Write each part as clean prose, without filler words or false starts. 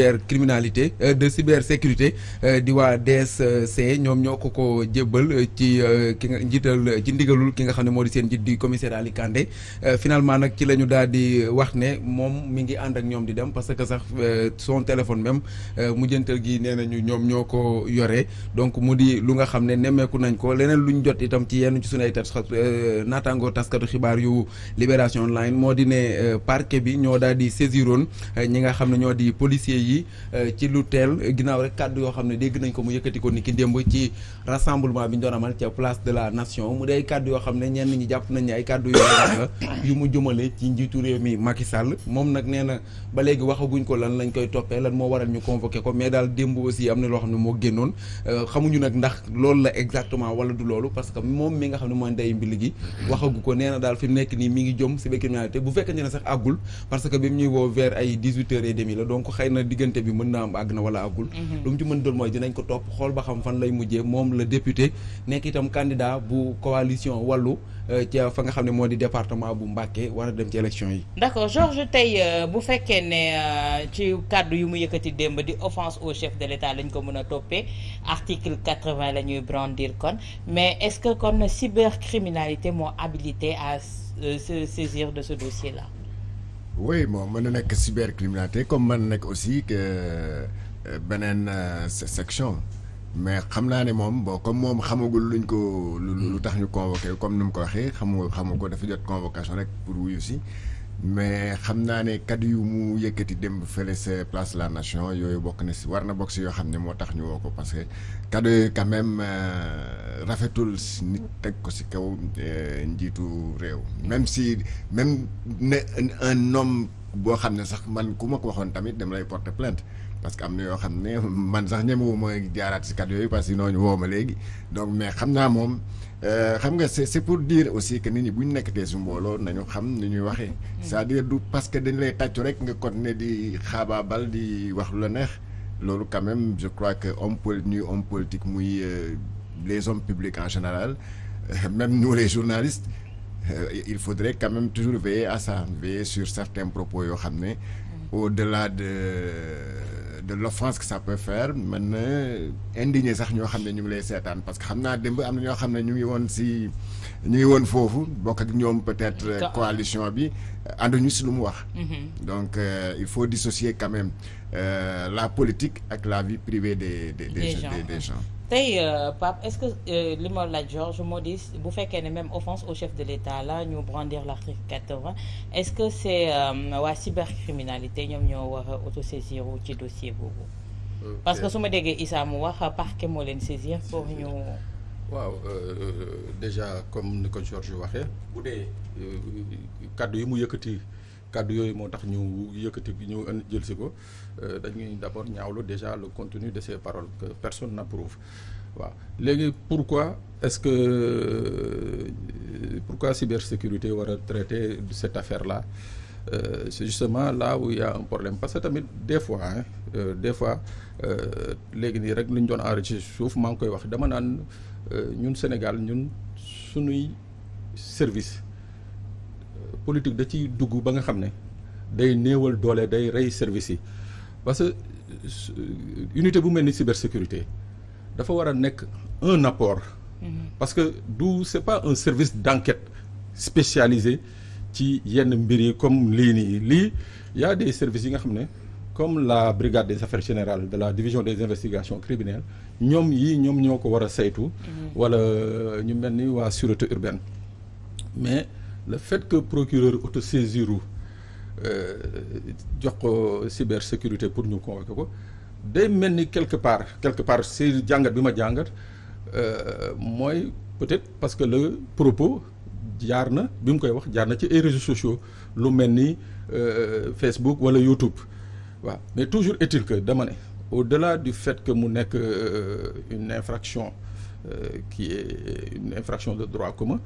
cybercriminalité de cybersécurité di waa DSC ñoom ñoo ko jébbal ci ki nga njiital ci ndigalul ki nga xam ne moo di seen njiit di commissaire Ali Kandé finalement nag ci la ñu daal di wax ne moom mi ngi ànd ak ñoom di dem parce que sax son téléphone même mujjantal gi nee nañu ñoom ñoo ko yore donc mu di lu nga xam ne nemmeeku nañ ko leneen lu ñu jot itam ci yenn ci sunu ay naataangoo taskatu xibaar yu Libération Online moo di ne parquet bi ñoo daal di saisiroon ñi nga xam ne ñoo di policiers yi ci lu teel ginnaaw rek kàddu yoo xam ne dégg nañ ko mu yëkkati ko ni ki démb ci rassemblement bi ñu doon amal ca place de la nation mu day kàddu yoo xam ne ñenn ñi jàpp nañ ne ay kàddu yu mu jëmale ci njiitu réew mi Macky Sall moom nag nee na ba léegi waxaguñ ko lan lañ koy toppee lan moo waral ñu convoqué ko mais daal démb aussi am na loo xam ne moo génnoon xamuñu nag ndax loolu la exactement wala du loolu parce que moom mi nga xam ne mooy ndey mbili gi waxagu ko nee na daal fi mu nekk nii mi ngi jëm cybercriminalité bu fekkee ne sax àggul parce que bi mu ñuy woo vers ay 18h30 la donc xëy na diggante bi mën na am àgg na wala àggul lu mu ci mën doon mooy dinañ ko topp xool ba xam fan lay mujjee moom la député nekk itam candidat bu coalition wàllu ci fa nga xam ne moo di département bu Mbacké war a dem ci élection yi. d'accord Georges tey bu fekkee ne ci kàddu yu mu yëkkati démb di offense au chef de l'État lañ ko mën a toppee article 80 la ñuy brandir kon mais est-ce que kon cybercriminalité moo habilité à se saisir de ce dossier là. oui bon mën na nekk cybercriminalité comme mën na nekk aussi que beneen section mais xam naa ne moom bon comme moom xamagul luñ ko lu tax ñu convoqué comme ni mu ko waxee xamu ko dafa jot convocation rek pour wuyu si mais xam naa ne kaddu yu mu yëkkati dem fële sa place de la nation yooyu bokk na si war na bokk si yoo xam ne moo tax ñu woo ko parce que kaddu yooyu quand même rafetul si nit teg ko si kaw njiitu réew même ne un homme boo xam ne sax man ku ma ko waxoon tamit dem lay porter plainte parce que am na yoo xam ne man sax ñemewu mooy jaaraat si kaddu yooyu parce que sinon ñu woo ma léegi donc mais xam naa moom xam nga c'est pour dire aussi que nit ñi bu ñu nekkatee su mbooloo nañu xam ni ñuy waxee. c'est-à-dire du parce que dañ lay tàccu rek nga continuer di xaabaabal di wax lu la neex loolu quand même je crois que homme politique muy les hommes publics en général même nous les journalistes il faudrait quand même toujours veiller à ça veiller sur certains propos yoo xam ne au-delà de l'offense que ça peut faire mën na indigné sax ñoo xam ne ñu ngi lay seetaan parce que xam naa démb am na ñoo xam ne ñu ngi woon foofu bokk ak ñoom peut-être coalition bi ànduñu si lu mu wax donc il faut dissocier quand même la politique ak la vie privée des gens tey Pape est-ce que li ma laaj Georges moo di bu fekkee ne même offense au chef de l'État la ñu brandir l'article 80 est-ce que c'est waa cybercriminalité ñoom ñoo war a autosaisir ci dossier boobu parce que su ma déggee Issa mu wax parquet moo leen saisir pour ñu waaw déjà comme ni ko Georges waxee bu dee kaddu yi mu yëkkati kaddu yooyu moo tax ñu yëkkati ñu jël si ko dañuy d'abord ñaawlu déjà le contenu de ces paroles que personne n'approuve waaw léegi pourquoi cybersécurité war a traiter cette affaire-là c'est justement là où il y a un problème parce que tamit des fois léegi nii rek lu ñu doon enregistré suuf maa ngi koy wax dama naan ñun Sénégal ñun sunuy service politique da ciy dugg ba nga xam ne day néewal doole day rey service yi parce que unité bu mel ni cybersécurité dafa war a nekk un apport parce que c'est pas un service d'enquête spécialisé ci yenn mbir yi comme lii y a des services yi nga xam ne comme la brigade des affaires générales de la division des investigations criminelles ñoom ñoo ko war a saytu wala ñu mel ni waa sûreté urbaine mais le fait que procureur autosaisiru jox ko cybersécurité pour ñu convoquer ko day mel ni quelque part si jàngat bi ma jàngat mooy peut-être parce que le propos jaar na bi mu koy wax jaar na ci ay réseaux sociaux lu mel ni Facebook wala YouTube waaw mais toujours est-il que dama ne au-delà du fait que mu nekk une infraction qui est une infraction de droit commun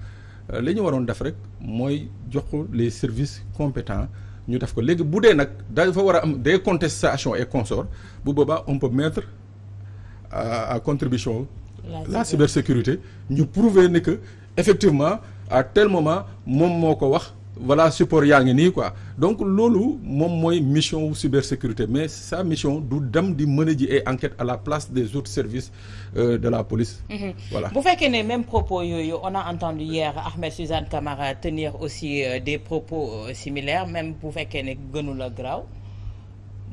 li ñu waroon def rek mooy jox ko les services compétents ñu def ko léegi bu dee nag dafa war a am des contestations et consorts bu boobaa on peut mettre à contribution la cybersécurité ñu prouver ne que effectivement à tel moment moom moo ko wax voilà support yaa ngi nii quoi donc loolu moom mooy mission wu cybersécurité mais sa mission du dem di mën a ji ay enquête à la place des autres services de la police. Voilà. bu fekkee ne même propos yooyu on a entendu hier Ahmed Suzanne Camara tenir aussi des propos similaires même bu fekkee ne gënu la graaw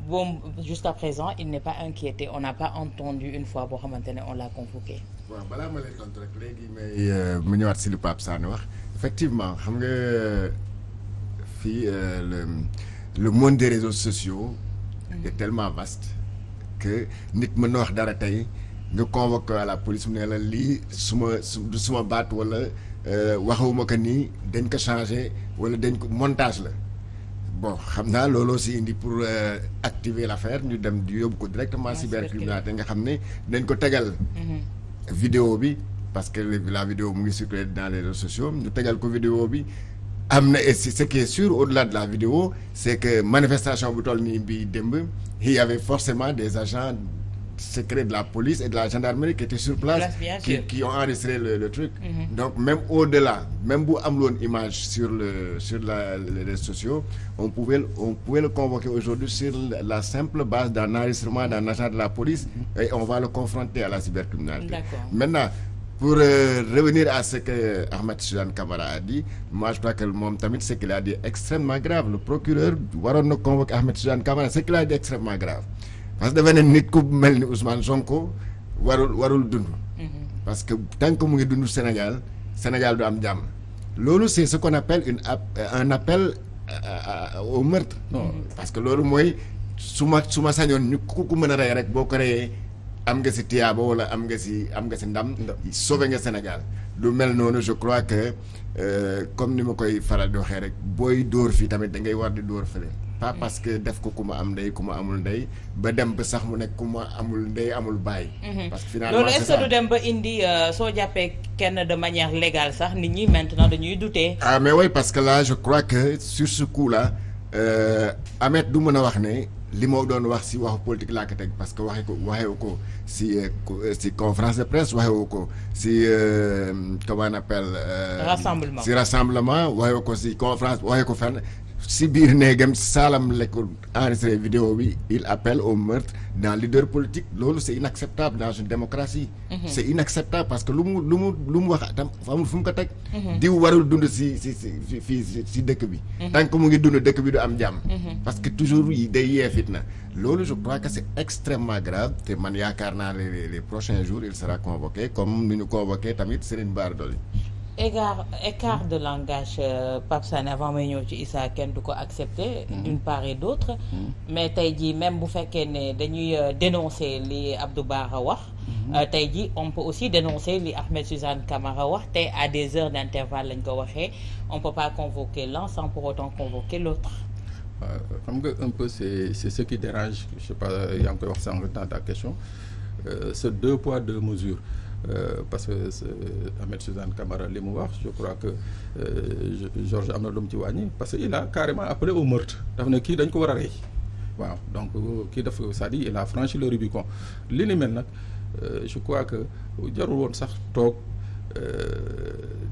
bon jusqu'à présent il n'est pas inquiété on n'a pas entendu une fois boo xamante ne on l'a convoqué. waaw balaa ma lay tontu rek léegi mais mu ñëwaat si lu Pape Sané wax effectivement xam nga fii le monde des réseaux sociaux est tellement vaste que nit mën na wax dara tey nga convoqué à la police mu ne la lii suma baat wala waxuma ko nii dañ ko changé wala dañ ko montage la bon xam naa looloo si indi pour activer l'affaire ñu dem di yóbbu ko directement cybercriminalité nga xam ne dañ ko tegal vidéo bi parce que la vidéo mu ngi circuler dans les réseaux sociaux ñu tegal ko vidéo bi am na et ce qui est sûr au-delà de la vidéo c'est que manifestation bu toll nii bi démb il y avait forcément des agents secrets de la police et de la gendarmerie qui étaient sur place qui ont enregistré le truc. Donc même au-delà même bu am loon image sur les réseaux sociaux on pouvait le convoquer aujourd'hui sur la simple base d'un enregistrement d'un agent de la police et on va le confronter à la cybercriminalité. Maintenant pour revenir à ce que Ahmed Suzanne Camara a dit moi je crois que moom tamit ce qu'il a dit extrêmement grave le procureur waroon na convoquer Ahmed Suzanne Camara ce qu'il a dit extrêmement grave parce que dafa ne nit ku mel ni Ousmane Sonko warul dund parce que tant que mu ngi dund Sénégal du am jàmm loolu c'est ce qu'on appelle un appel au meurtre parce que loolu mooy su ma sañoon ñu ku mën a rey rek boo ko reyee am nga si tiyaaba wala am nga si ndam sauvé nga Sénégal lu mel noonu je crois que comme ni ma koy faral di waxee rek booy dóor fii tamit da ngay war di dóor fële pas parce que def ko ku ma am ndey ku ma amul ndey ba dem ba sax mu nekk ku ma amul ndey amul baay. Parce que finalement loolu est-ce que du dem ba indi soo jàppee kenn de manière légale sax nit ñi maintenant dañuy douter. Ah mais oui parce que là je crois que sur ce coup là Ahmed du mën a wax ne li ma doon wax si waxu politique laa ko teg parce que waxewu ko si conférence de presse waxewu ko si comment on appelle. rassemblement si rassemblement waxewu ko si conférence waxewu ko fenn. si biir néegam saalam lekkul enregistré vidéo bi il appelle au meurtre d'un leader politique loolu c'est inacceptable dans une démocratie c'est inacceptable parce que lu mu wax tam amul fu mu ko teg diw warul dund si dëkk bi tant que mu ngi dund dëkk bi du am jàmm parce que toujours yi day yee fitna loolu je crois que c'est extrêmement grave te man yaakaar naa les prochains jours il sera convoqué comme ni ñu convoqué tamit Serigne Bara Dolly. Écart de langage Pape Sané avant may ñëw ci Issa kenn du ko accepter d'une part et d'autre mais tey jii même bu fekkee ne dañuy dénoncer li Abdou Bara wax tey jii on peut aussi dénoncer li Ahmed Suzanne Camara wax te à des heures d'intervalle lañ ko waxee on peut pas convoquer l'un sans pour autant convoquer l'autre. Xam nga un peu c'est ce qui dérange je sais pas yaa ngi koy wax sànq dans ta question c'est 2 poids 2 mesures. Parce que Ahmed Suzanne Camara li mu wax je crois que Georges am na lu mu ci wàññi parce que il a carrément appelé au meurtre daf ne kii dañ ko war a rey waaw donc kii dafa c'est-à-dire il a franchi le Rubicon li ni mel nag je crois que jarul woon sax toog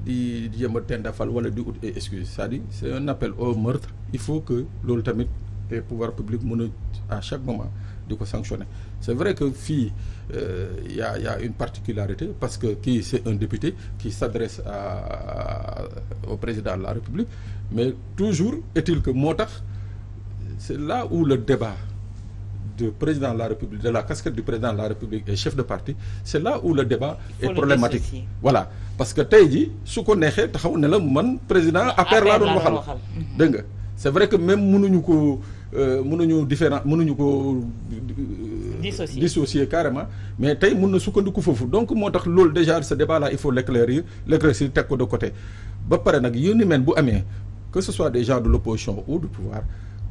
di jéem a tendafal wala di ut ay excuses c'est-à-dire c'est un appel au meurtre il faut que loolu tamit les pouvoirs publics mën a à chaque moment di ko sanctionner c'est vrai que fii y a une particularité parce que kii c'est un député qui s'adresse au président de la République mais toujours est-il que moo tax c'est là où le débat du président de la République de la casquette du président de la République et chef de parti c'est là où le débat est problématique voilà parce que tey jii su ko neexee taxaw ne la man président APR laa doon waxal dégg nga c'est vrai que même mënuñu ko dissocier carrément mais tey mën na sukkandiku foofu donc moo tax loolu déjà ce débat là il faut l'éclaircir teg ko de côté ba pare nag yu ni mel bu amee que ce soit des gens de l'opposition ou du pouvoir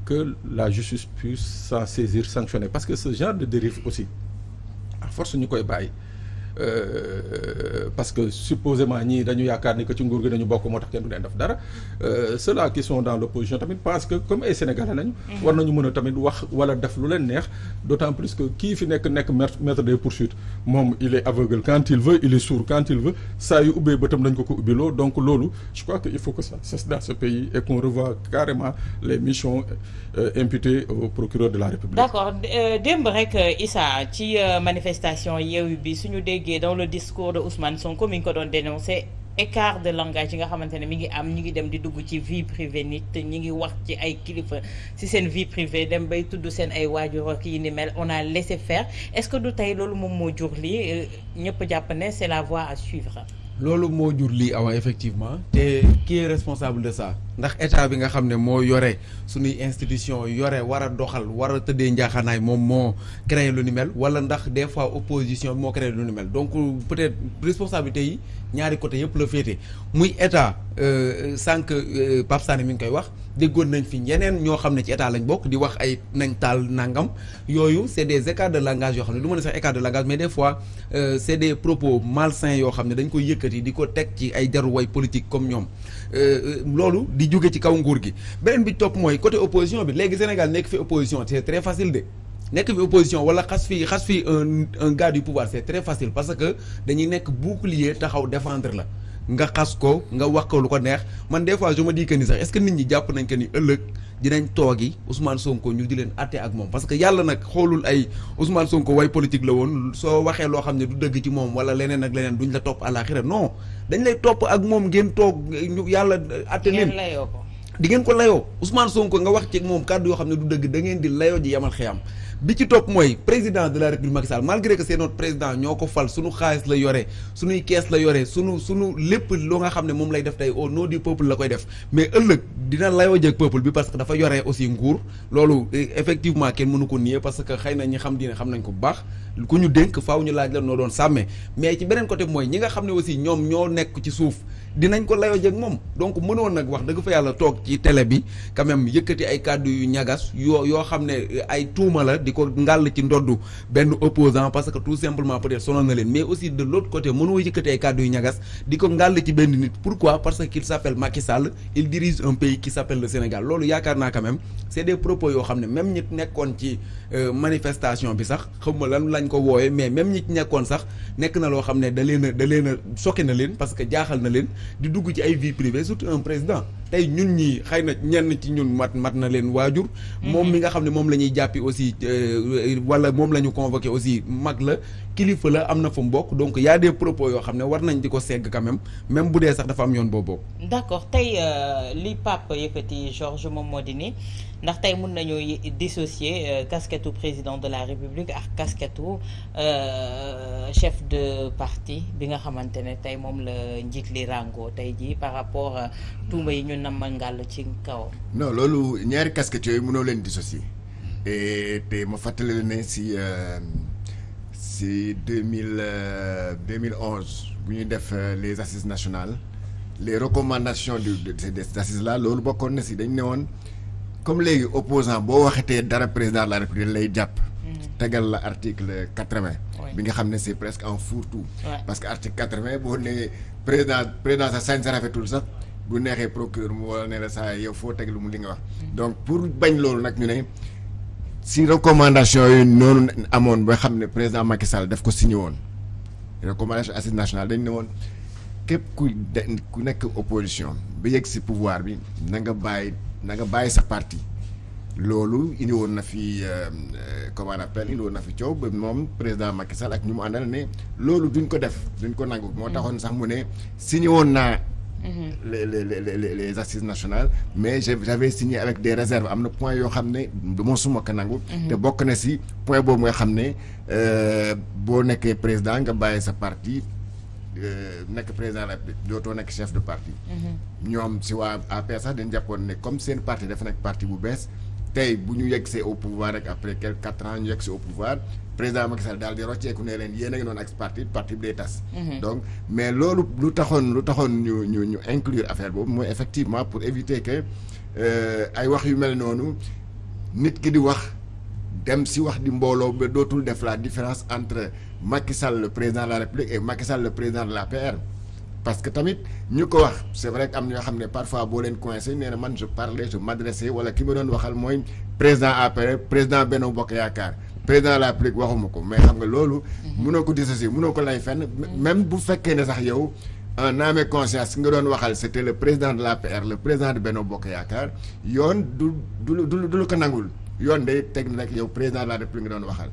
que la justice puisse s'en saisir sanctionner parce que ce genre de dérive aussi à force ñu koy bàyyi parce que supposément ñii dañu yaakaar ni que ci nguur gi dañu bokk moo tax kenn du leen def dara ceux-là qui sont dans l'opposition tamit parce que comme ay sénégalais lañu. war nañu mën a tamit wax wala def lu leen neex d'autant plus que kii fi nekk maître des poursuites moom il est aveugle quand il veut il est sourd quand il veut saa yu ubbee bëtam dañ ko ubbiloo donc loolu je crois que il faut que ça cesse dans ce pays et qu'on revoie carrément les missions imputées au procureur de la République. D'accord démb rek Issa ci manifestation Yewwi bi suñu déggee dans le discours de Ousmane Sonko mi ngi ko doon dénoncer écart de langage yi nga xamante ne mi ngi am ñi ngi dem di dugg ci vie privée nit ñi ngi wax ci ay kilifa ci seen vie privée dem bay tudd seen ay waajur ak yi ni mel on a laissé faire est-ce que du tey loolu moom moo jur lii ñëpp jàpp ne c'est la voie à suivre. loolu moo jur lii avant effectivement te qui est responsable de ça ndax état bi nga xam ne moo yore suñuy institution yore war a doxal war a tëddee njaaxaanaay moom moo créé lu ni mel wala ndax des fois opposition bi moo créé lu ni mel donc peut-être responsabilité yi ñaari côté yëpp la féete muy état sànq Pape Sané mi ngi koy wax déggoon nañ fi ñeneen ñoo xam ne ci état lañ bokk di wax ay nañ taal nangam yooyu c'est des écarts de langage yoo xam ne du ma ne sax écart de langage mais des fois c'est des propos malsains yoo xam ne dañ koy yëkkati di ko teg ci ay jaruwaay politique comme ñoom loolu di jóge ci kaw nguur gi beneen bi topp mooy côté opposition bi léegi Sénégal nekk fi opposition c'est très facile de nekk fi opposition wala xas fi un gars du pouvoir c'est très facile parce que dañuy nekk bouclier taxaw défendre la nga xas ko nga wax ko lu ko neex man des fois je me dis que ni sax est-ce que nit ñi jàpp nañ que ni ëllëg dinañ toogi Ousmane Sonko ñu di leen àtte ak moom parce que yàlla nag xoolul ay Ousmane Sonko way politique la woon soo waxee loo xam ne du dëgg ci moom wala leneen ak leneen duñ la topp àlaxira non dañ lay topp ak moom ngeen toog yàlla àtte leen di ngeen ko layoo Ousmane Sonko nga wax ci moom kàddu yoo xam ne du dëgg da ngeen di layoo ji yamal xiyam bi ci topp mooy président de la République Macky Sall malgré que c'est notre président ñoo ko fal suñu xaalis la yore suñuy kees la yore sunu lépp loo nga xam ne moom lay def tey au nom du peuple la koy def mais ëllëg dina layoo jëg peuple bi parce que dafa yore aussi nguur loolu effectivement kenn mënu ko nier parce que xëy na ñi xam diine xam nañ ko bu baax ku ñu dénk faaw ñu laaj la noo doon sàmmee mais ci beneen côté mooy ñi nga xam ne aussi ñoom ñoo nekk ci suuf dinañ ko layoo jëg moom donc mënoon nag wax dëgg fa yàlla toog ci télé bi quand même yëkkati ay kàddu yu ñagas yoo xam ne ay tuuma la di ko ngàll ci ndoddu benn opposant parce que tout simplement peut-être sonal na leen mais aussi de l'autre côté mënoo yëkkati ay kàddu yu ñagas di ko ngàll ci benn nit pourquoi parce qu'il s'appelle Macky Sall il dirige un pays qui s'appelle le Sénégal loolu yaakaar naa quand même c'est des propos yoo xam ne même ñi nekkoon ci manifestation bi sax xawma lan lañ ko wooye mais même ñi nekkoon sax nekk na loo xam ne da leen a choqué na leen parce que jaaxal na leen di dugg ci ay vie privée surtout un président tey ñun ñi xëy na ñenn ci ñun mat na leen waajur moom mi nga xam ne moom la ñuy jàppi aussi wala moom la ñu convoqué aussi mag la kilifa la am na fa mbokk donc y a des propos yoo xam ne war nañ di ko segg quand même bu dee sax dafa am yoon boobu. d'accord tey li Pape yëkkati Georges moom moo di ni ndax tey mun nañoo dissocier casquette président de la République ak casquette chef de parti bi nga xamante ne tey moom la njiit li rango tey jii par rapport tuuma yi ñu nama ngàll ci kaw. non loolu ñaari casquette yooyu mënoo leen dissocier te ma fàttali la ne si 2011 bu ñuy def les assises nationales les recommandations des assises là loolu bokkoon na si dañ ne woon comme léegi opposant boo waxatee dara président de la République lay jàpp tegal la article 80 bi nga xam ne c'est presque un fourre-tout parce que article 80 boo nee président sa sañ sa rafetul sax bu neexee procureur mu wala ne la saa yow foo teg lu mu li nga wax donc pour bañ loolu nag ñu ne si recommandation yooyu noonu amoon ba xam ne président Macky Sall daf ko signé woon recommandation assises nationales dañ ne woon képp ku nekk opposition ba yegg si pouvoir bi na nga bàyyi sa parti loolu indi woon na fi comment on appelle indi woon na fi coow ba moom président Macky Sall ak ñu mu àndal ne loolu duñ ko def duñ ko nangu moo taxoon sax mu ne signé woon naa les assises nationales mais j'avais signé avec des réserves am na point yoo xam ne du ma suma ko nangu te bokk na si point boobu nga xam ne boo nekkee président nga bàyyi sa parti nekk président de la République dootoo nekk chef de parti ñoom si waa APR sax dañ jàppoon ne comme seen parti dafa nekk parti bu bees tey bu ñu yeggsee au pouvoir rek après quelques 4 ans ñu yeggsee au pouvoir président Macky Sall daal di rocceeku ne leen yéen a ngi noonu ak parti bi day tas donc mais loolu lu taxoon ñu inclure affaire boobu mooy effectivement pour éviter que ay wax yu mel noonu nit ki di wax dem si wax di mbooloo ba dootul def la différence entre Macky Sall le président de la République et Macky Sall le président de l'APR. parce que tamit ñu ko wax c'est vrai que am na ñoo xam ne parfois boo leen coincé nee na man je parlais je m'adressais wala ki ma doon waxal mooy président APR président Benno Bokk Yaakaar président de la République waxuma ko mais xam nga loolu. mënoo ko dissocier mënoo ko lay fenn. même bu fekkee ne sax yow en âme et conscience nga doon waxal c'était le président de l'APR le président de Benno Bokk Yaakaar yoon du la ko nangul yoon day teg nag yow président de la République nga doon waxal.